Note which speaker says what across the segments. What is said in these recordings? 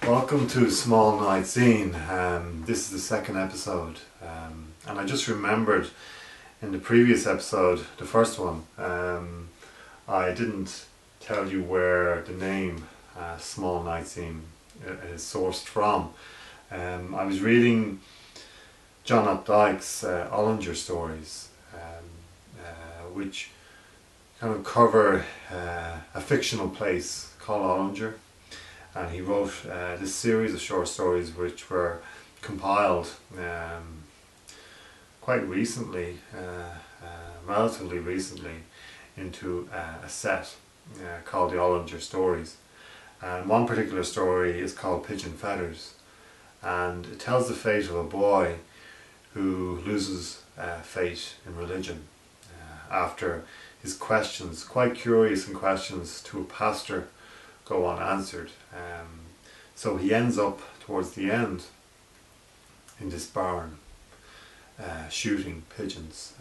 Speaker 1: Welcome to Small Night Zine. This is the second episode, and I just remembered in the previous episode, the first one, I didn't tell you where the name Small Night Zine is sourced from. I was reading John Updike's Ollinger stories, which kind of cover a fictional place called Ollinger. And he wrote this series of short stories which were compiled quite recently, relatively recently, into a set called the Ollinger Stories. And one particular story is called Pigeon Feathers, and it tells the fate of a boy who loses faith in religion after his questions, quite curious questions to a pastor, go unanswered. So he ends up towards the end in this barn shooting pigeons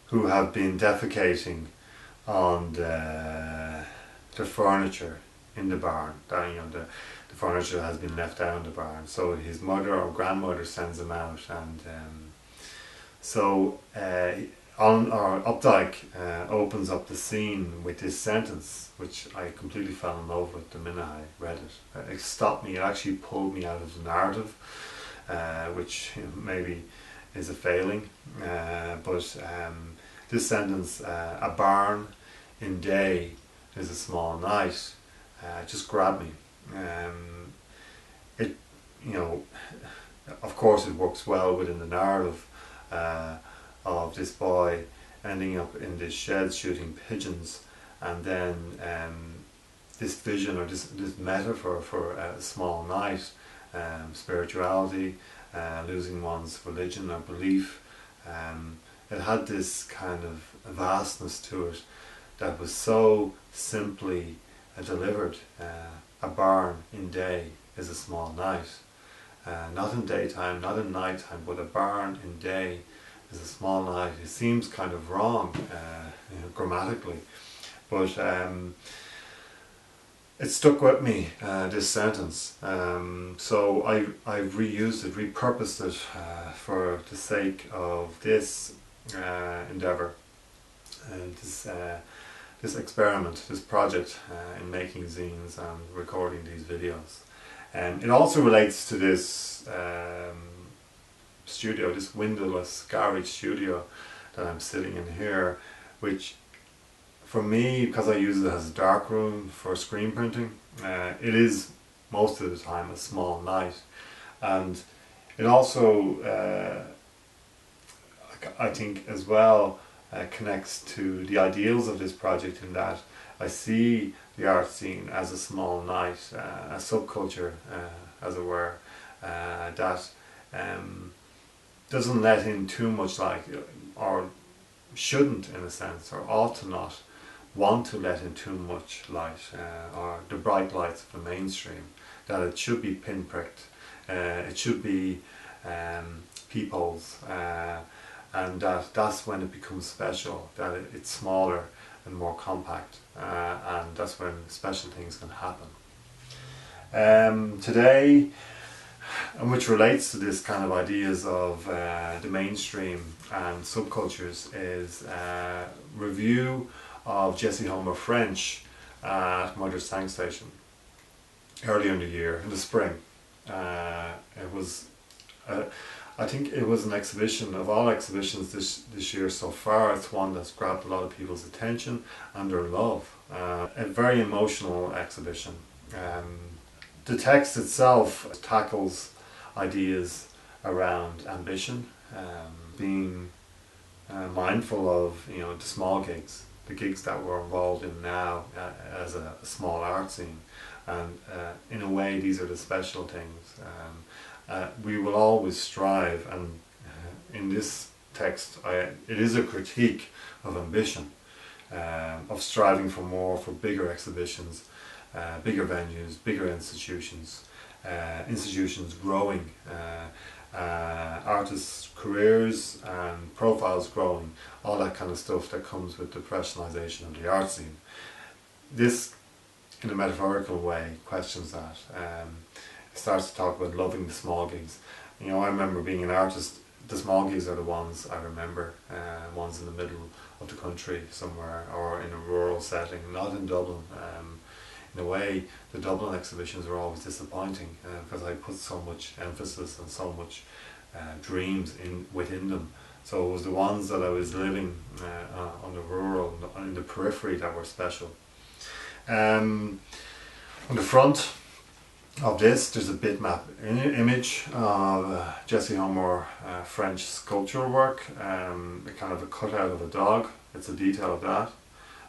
Speaker 1: who have been defecating on the furniture in the barn. The furniture has been left down the barn. So his mother or grandmother sends him out, and Updike opens up the scene with this sentence, which I completely fell in love with the minute I read it. It stopped me, it actually pulled me out of the narrative, which maybe is a failing, but this sentence, a barn in day is a small night, just grabbed me. It, of course it works well within the narrative of this boy ending up in this shed shooting pigeons, and then this vision or this metaphor for a small night, spirituality, losing one's religion or belief. It had this kind of vastness to it that was so simply delivered. A barn in day is a small night. Not in daytime, not in nighttime, but a barn in day is a small night. It seems kind of wrong grammatically, but it stuck with me, this sentence. So I've reused it, repurposed it for the sake of this endeavour, and this experiment, this project in making zines and recording these videos. It also relates to this studio, this windowless garage studio that I'm sitting in here, which for me, because I use it as a dark room for screen printing, it is most of the time a small night. And it also, I think as well, connects to the ideals of this project, in that I see the art scene as a small night, a subculture, as it were, that doesn't let in too much light, or shouldn't in a sense, or ought to not want to let in too much light, or the bright lights of the mainstream, that it should be pinpricked, it should be peepholes, and that's when it becomes special, that it's smaller and more compact, and that's when special things can happen. Today, and which relates to this kind of ideas of the mainstream and subcultures, is a review of Jessie French at Mother's Tankstation earlier in the year, in the spring. It was, I think it was an exhibition, of all exhibitions this year so far, it's one that's grabbed a lot of people's attention and their love. A very emotional exhibition. The text itself tackles ideas around ambition, being mindful of the small gigs, the gigs that we're involved in now as a small art scene, and in a way these are the special things. We will always strive, and in this text it is a critique of ambition, of striving for more, for bigger exhibitions, bigger venues, bigger institutions, institutions growing, artists' careers and profiles growing, all that kind of stuff that comes with the professionalisation of the art scene. This in a metaphorical way, questions that. It starts to talk about loving the small gigs. You know, I remember being an artist, the small gigs are the ones I remember, ones in the middle of the country somewhere, or in a rural setting, not in Dublin. In a way, the Dublin exhibitions were always disappointing because I put so much emphasis and so much dreams within them. So it was the ones that I was living on the rural, in the periphery, that were special. On the front of this, there's a bitmap image of Jessie Homer French sculptural work, kind of a cutout of a dog. It's a detail of that.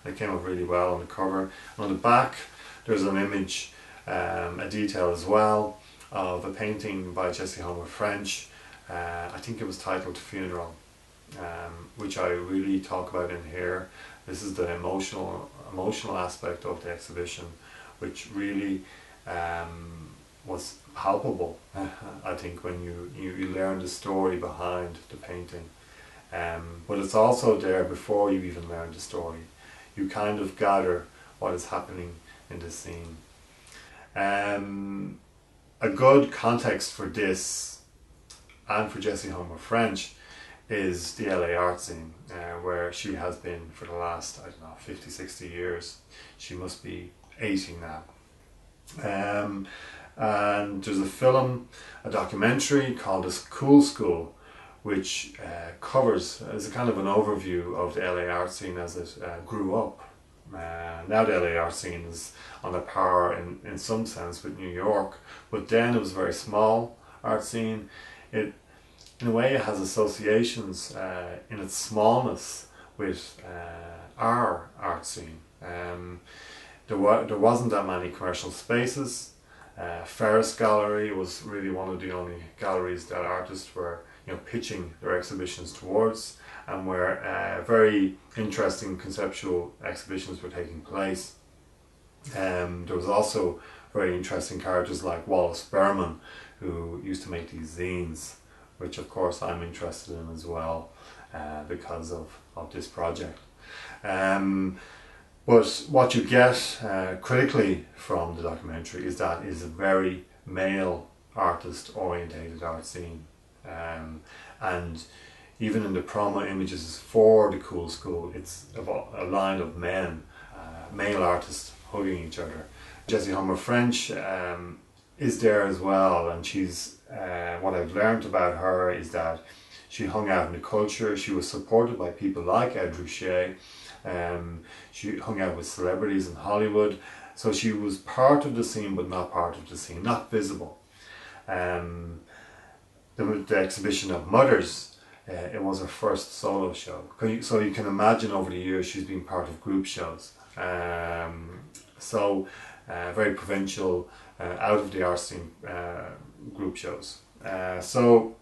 Speaker 1: It came up really well on the cover. And on the back, there's an image, a detail as well, of a painting by Jessie Homer French. I think it was titled Funeral, which I really talk about in here. This is the emotional aspect of the exhibition, which really was palpable, I think, when you learn the story behind the painting. But it's also there before you even learn the story. You kind of gather what is happening in the scene. A good context for this, and for Jessie Homer French, is the LA art scene, where she has been for the last, I don't know, 50, 60 years. She must be 80 now. And there's a film, a documentary called The Cool School, which covers, as a kind of an overview of the LA art scene as it grew up. Now the LA art scene is on a par in some sense with New York, but then it was a very small art scene. In a way, it has associations in its smallness with our art scene. There wasn't that many commercial spaces. Ferris Gallery was really one of the only galleries that artists were, pitching their exhibitions towards, and where very interesting conceptual exhibitions were taking place. There was also very interesting characters like Wallace Berman, who used to make these zines, which of course I'm interested in as well, because of this project. But what you get critically from the documentary is that it is a very male artist orientated art scene. And even in the promo images for the Cool School, it's a line of men, male artists hugging each other. Jessie Homer French is there as well, and she's what I've learned about her is that she hung out in the culture. She was supported by people like Ed Ruscha. She hung out with celebrities in Hollywood, so she was part of the scene but not part of the scene, not visible. The exhibition of Mothers, it was her first solo show. So you can imagine over the years she's been part of group shows. Very provincial, out of the art scene group shows. So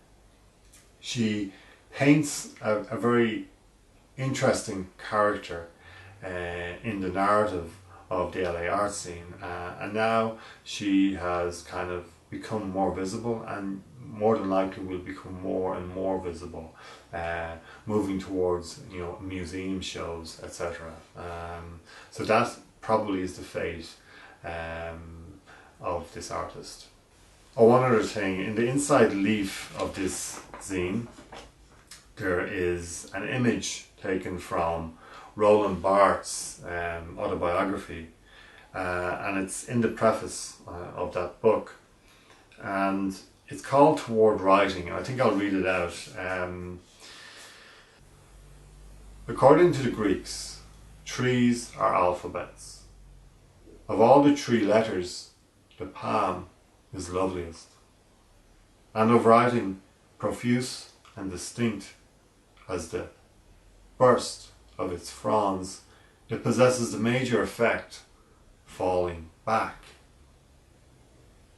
Speaker 1: she paints a very interesting character in the narrative of the LA art scene, and now she has kind of become more visible, and more than likely will become more and more visible, moving towards museum shows, etc. So that probably is the fate of this artist. Oh, one other thing, in the inside leaf of this zine there is an image taken from Roland Barthes' autobiography, and it's in the preface of that book, and it's called Toward Writing, and I think I'll read it out. According to the Greeks, trees are alphabets. Of all the three letters, the palm is loveliest, and of writing, profuse and distinct as the burst of its fronds, it possesses the major effect, falling back.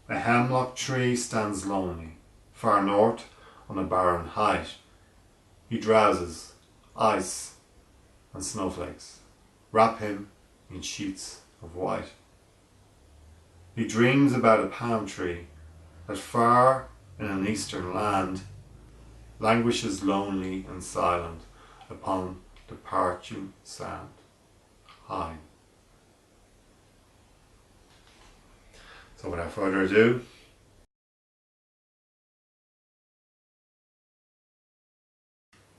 Speaker 1: A hemlock tree stands lonely, far north on a barren height. He drowses, ice and snowflakes wrap him in sheets of white. He dreams about a palm tree that far in an eastern land languishes lonely and silent upon the parching sand high. So without further ado,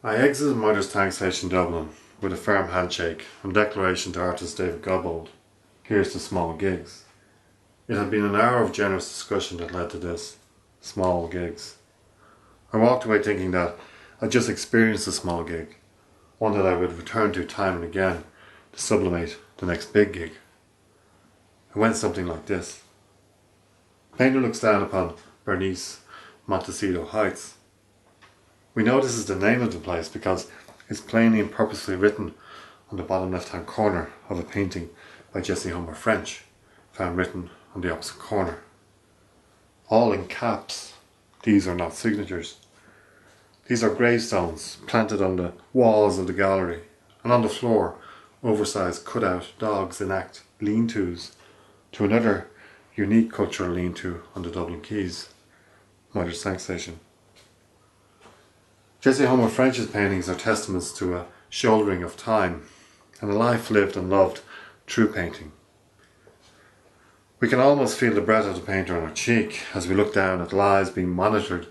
Speaker 1: I exited Mother's Tankstation Dublin with a firm handshake and declaration to artist David Gobbold, here's to small gigs. It had been an hour of generous discussion that led to this, small gigs. I walked away thinking that I'd just experienced a small gig, one that I would return to time and again to sublimate the next big gig. It went something like this. Painter looks down upon Bernice Montecito Heights. We know this is the name of the place because it's plainly and purposely written on the bottom left-hand corner of a painting by Jessie French, found written on the opposite corner. All in caps. These are not signatures. These are gravestones planted on the walls of the gallery, and on the floor, oversized cut-out dogs enact lean-tos to another unique cultural lean-to on the Dublin Quays, Mother's Tankstation. Jessie French's paintings are testaments to a shouldering of time and a life lived and loved through painting. We can almost feel the breath of the painter on our cheek as we look down at lives being monitored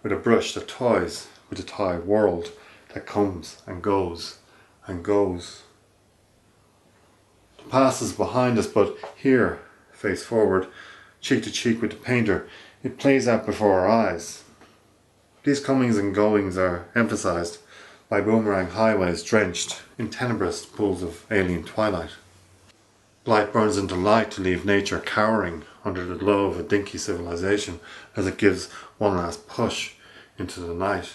Speaker 1: with a brush that toys with the toy world that comes and goes and goes. The past is behind us, but here, face forward, cheek to cheek with the painter, it plays out before our eyes. These comings and goings are emphasised by boomerang highways drenched in tenebrous pools of alien twilight. Light burns into light to leave nature cowering under the glow of a dinky civilization as it gives one last push into the night.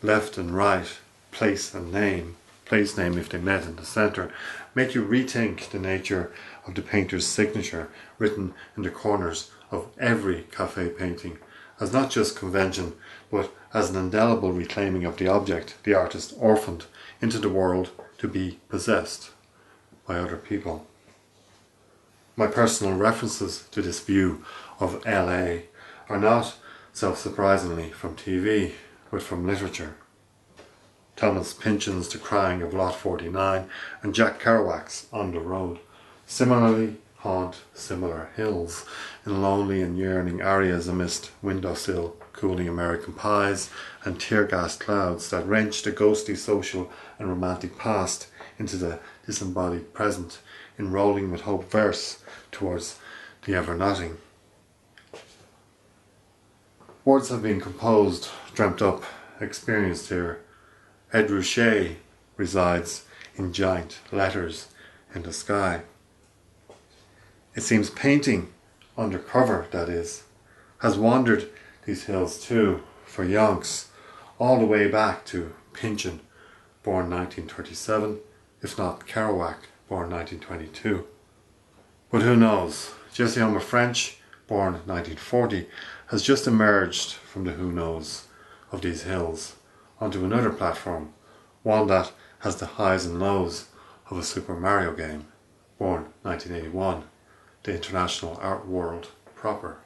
Speaker 1: Left and right, place and name, place name if they met in the centre, make you rethink the nature of the painter's signature written in the corners of every cafe painting as not just convention but as an indelible reclaiming of the object the artist orphaned into the world to be possessed by other people. My personal references to this view of LA are not, self-surprisingly, from TV, but from literature. Thomas Pynchon's The Crying of Lot 49 and Jack Kerouac's On the Road similarly haunt similar hills in lonely and yearning areas amidst windowsill cooling American pies and tear-gas clouds that wrench the ghostly social and romantic past into the disembodied present in rolling with hope verse towards the ever-nothing. Words have been composed, dreamt up, experienced here. Ed Ruscha resides in giant letters in the sky. It seems painting, undercover that is, has wandered these hills too, for yonks, all the way back to Pynchon, born 1937, if not Kerouac, born 1922. But who knows? Jessie French, born 1940, has just emerged from the who knows of these hills onto another platform, one that has the highs and lows of a Super Mario game, born 1981, the international art world proper.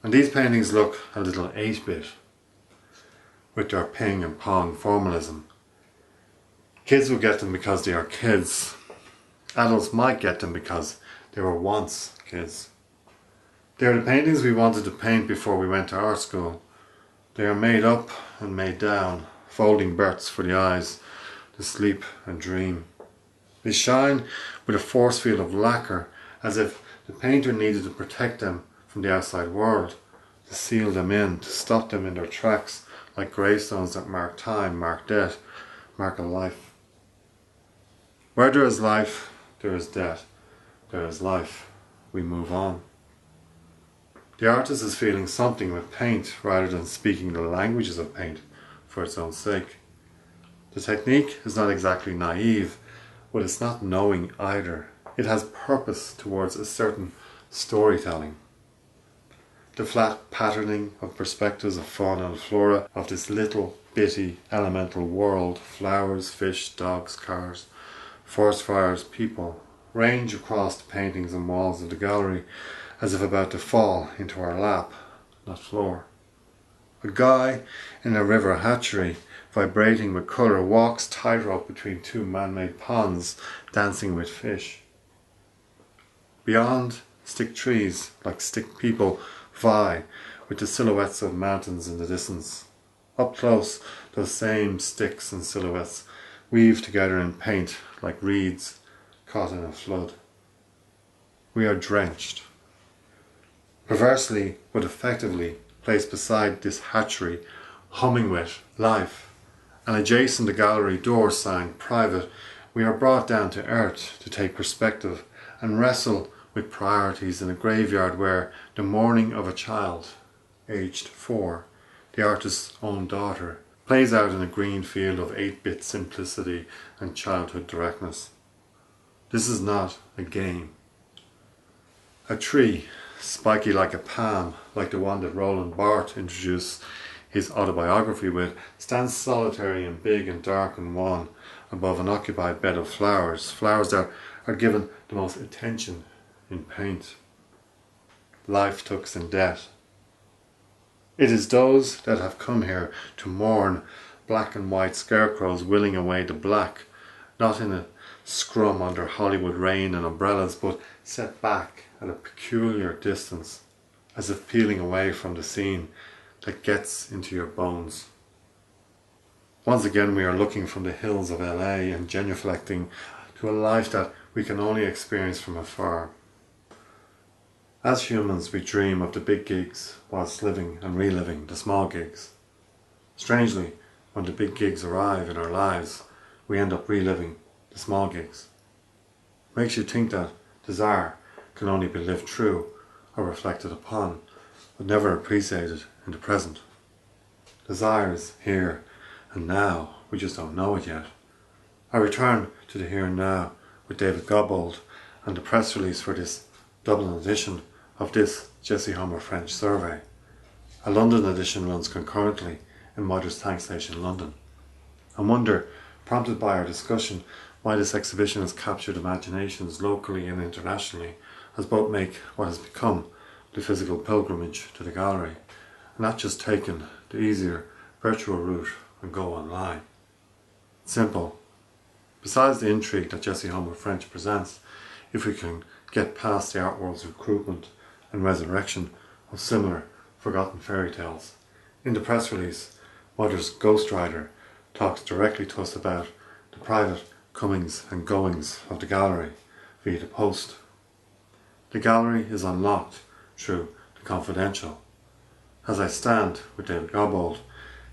Speaker 1: And these paintings look a little 8-bit, with their ping and pong formalism. Kids will get them because they are kids. Adults might get them because they were once kids. They are the paintings we wanted to paint before we went to art school. They are made up and made down, folding berths for the eyes to sleep and dream. They shine with a force field of lacquer as if the painter needed to protect them from the outside world, to seal them in, to stop them in their tracks like gravestones that mark time, mark death, mark a life. Where there is life, there is death. There is life. We move on. The artist is feeling something with paint rather than speaking the languages of paint for its own sake. The technique is not exactly naive, but it's not knowing either. It has purpose towards a certain storytelling. The flat patterning of perspectives of fauna and flora of this little bitty elemental world, flowers, fish, dogs, cars, forest fires, people, range across the paintings and walls of the gallery as if about to fall into our lap, not floor. A guy in a river hatchery, vibrating with colour, walks tightrope between two man-made ponds, dancing with fish. Beyond Stick trees, like stick people, vie with the silhouettes of mountains in the distance. Up close, those same sticks and silhouettes weave together in paint like reeds caught in a flood. We are drenched. Perversely, but effectively, placed beside this hatchery, humming with life. And adjacent the gallery door sign, private, we are brought down to earth to take perspective and wrestle with priorities in a graveyard where the mourning of a child, aged 4, the artist's own daughter, plays out in a green field of 8-bit simplicity and childhood directness. This is not a game. A tree, spiky like a palm, like the one that Roland Barthes introduced his autobiography with, stands solitary and big and dark and wan above an occupied bed of flowers, flowers that are given the most attention in paint. Life tooks in death. It is those that have come here to mourn black and white scarecrows willing away the black, not in a scrum under Hollywood rain and umbrellas, but set back at a peculiar distance, as if peeling away from the scene that gets into your bones. Once again we are looking from the hills of LA and genuflecting to a life that we can only experience from afar. As humans we dream of the big gigs whilst living and reliving the small gigs. Strangely, when the big gigs arrive in our lives, we end up reliving the small gigs. Makes you think that desire can only be lived through or reflected upon, but never appreciated in the present. Desire is here and now, we just don't know it yet. I return to the here and now with David Gobbold and the press release for this Dublin edition of this Jessie Homer French survey. A London edition runs concurrently in Modder's Tankstation, London. I wonder, prompted by our discussion, why this exhibition has captured imaginations locally and internationally, as both make what has become the physical pilgrimage to the gallery, and not just taken the easier virtual route and go online. Simple. Besides the intrigue that Jessie Homer French presents, if we can get past the art world's recruitment and resurrection of similar forgotten fairy tales, in the press release, Modder's ghostwriter talks directly to us about the private comings and goings of the gallery via the post. The gallery is unlocked through the confidential. As I stand with David Gobbold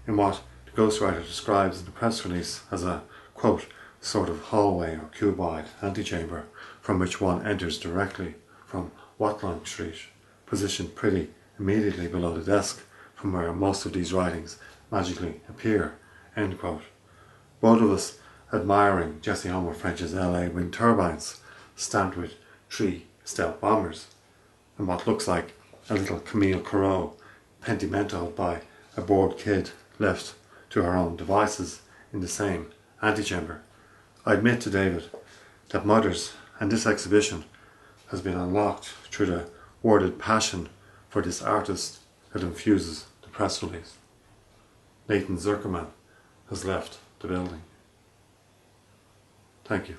Speaker 1: in what the ghostwriter describes in the press release as a, quote, sort of hallway or cuboid antechamber from which one enters directly from Watling Street, positioned pretty immediately below the desk from where most of these writings magically appear, end quote. Both of us admiring Jessie Homer French's LA wind turbines stamped with 3 stealth bombers and what looks like a little Camille Corot pentimental by a bored kid left to her own devices in the same antechamber. I admit to David that Modder's and this exhibition has been unlocked through the worded passion for this artist that infuses the press release. Nathan Zuckerman has left the building. Thank you.